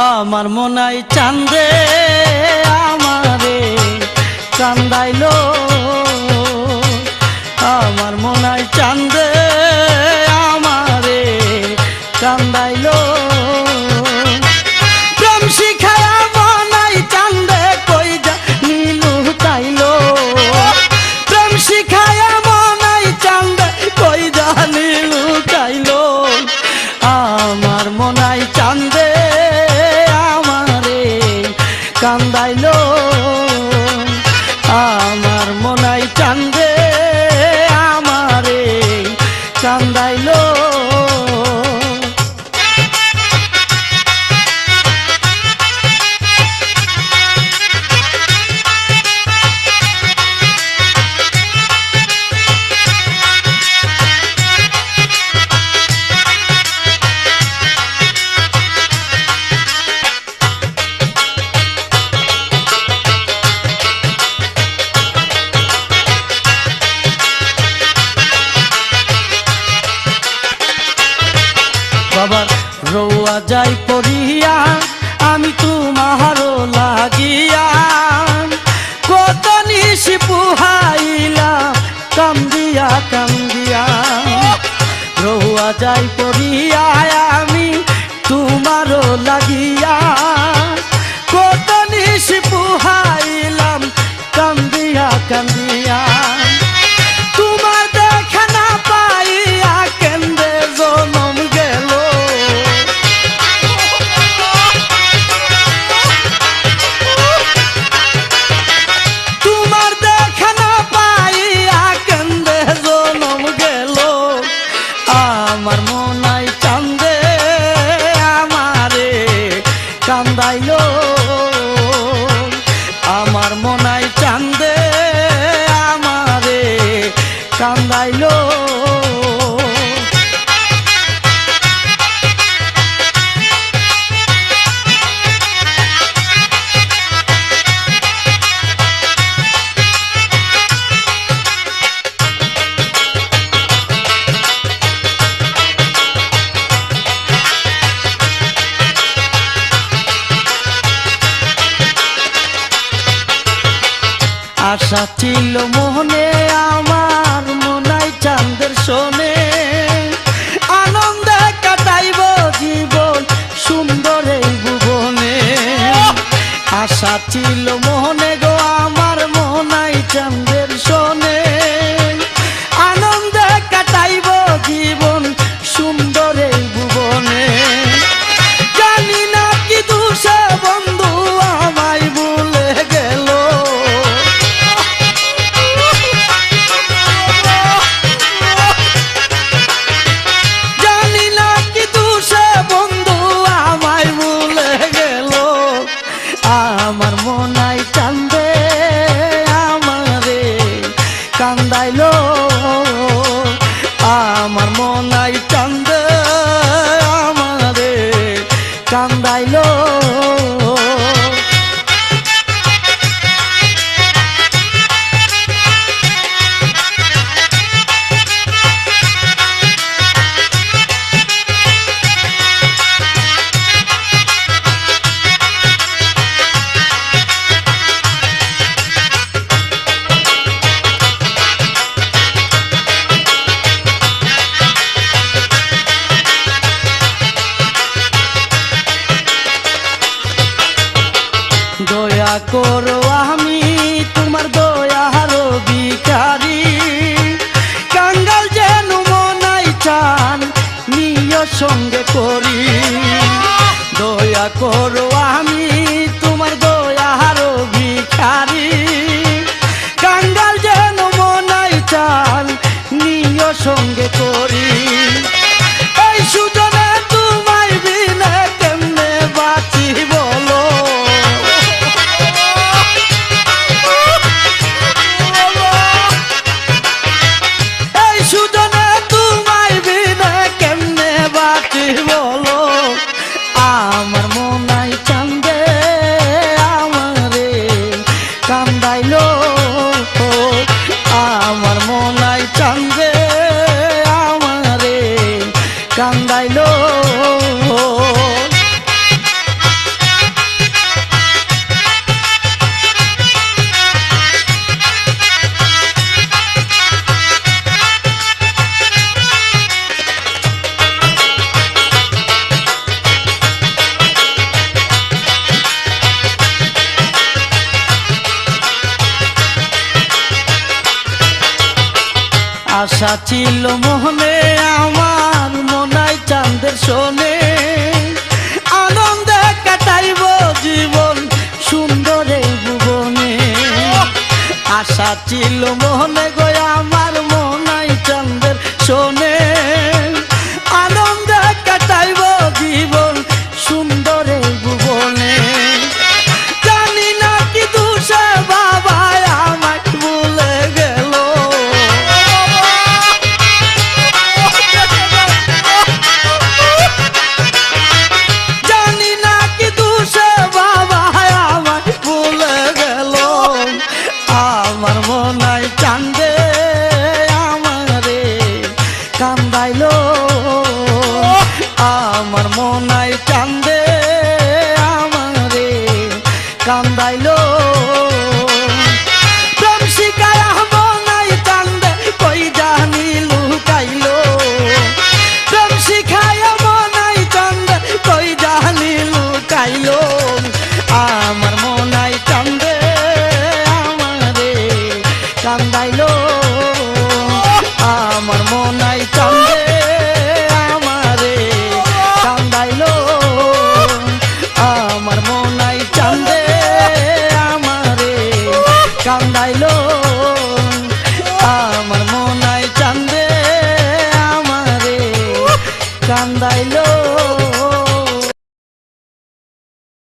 আমার মনাই চাঁদে আমারে কান্দাইলো, আমার মনাই চাঁদে আমারে কান্দাইলো। প্রেম শিখায়া মনাই চাঁদে কই যা নীলু তাইলো, প্রেম শিখায়া মনাই চাঁদে কই যা নীলু তাইলো। আমার মনাই চাঁদে আমারে কান্দাইলো, আমার মনাই চাঁদে আমারে কান্দাইলো। বাবার রৌয়া যাই পড়িয়া আমি তোমারও লাগিয়া, কত নিশি পুহাইলাম কান্দিয়া কান্দিয়া। রৌয়া যাই পড়িয়া আমি তোমারও লাগিয়া, কত নিশি পুহাইলাম কান্দিয়া কান্দিয়া। তোমার দেখা না পাইয়া কেন্দ্রে জনম গেল, তোমার দেখা না পাইয়া কেন্দ্রে জনম গেল। আমার মনাই চাঁদে আমারে কান্দাইলো, আমার মনাই চাঁদে আমারে কান্দাইলো। আশা ছিল মোহনে আমার মনাই চাঁদের শোনে, আনন্দে কাটাইব জীবন সুন্দর এই ভুবনে। আশা ছিল মোহনে গো আমার মনাই চাঁদের শোনে, আনন্দে কাটাইব জীবন সুন্দর এই ভুবনে। জানি না কি দোষে বন্ধু আমায় ভুলে গেল, আমার মনাই চাঁদে আমারে কান্দাইলো, আমার মনাই চাঁদে আমারে কান্দাইলো। দয়া করো আমি তোমার দয়ার ভিখারি, কাঙ্গাল যেন মনাই চান নিয় সঙ্গে করি। দয়া করো আমি তোমার দয়ার ভিখারি, কাঙ্গাল যেন মনাই চান নিয় সঙ্গে করি। এই সুজনে তোমায় বিনে কেমনে বাঁচি বলো, বলো আমার মনাই আশা ছিল মোহনে আমার মনায় চাঁদের শোনে আনন্দে কাটাইব জীবন সুন্দর এই ভুবনে আশা ছিল মোহনে গো আমার মনায় চাঁদের শোনে আনন্দে কাটাইব জীবন সুন্দর এই ভুবনে জানি না কি দোষে বাবা আমায় ভুলে গেল জানি না কি দোষে বাবা আমায় ভুলে গেল আমার মনাই চাঁদে আমারে কান্দাইলো আমার মনাই চাঁদে আমারে কান্দাইলো প্রেম শিকায় মনাই চাঁদে কই জানি লুকাইলো প্রেম শিখায় মনাই চাঁদে কই জানি লুকাইলো আমার মনাই চাঁদে আমারে কান্দাইলো আমার মনাই চাঁদে আমারে কান্দাইলো আমার মনাই চাঁদে আমারে কান্দাইলো আমার মনাই চাঁদে আমারে কান্দাইলো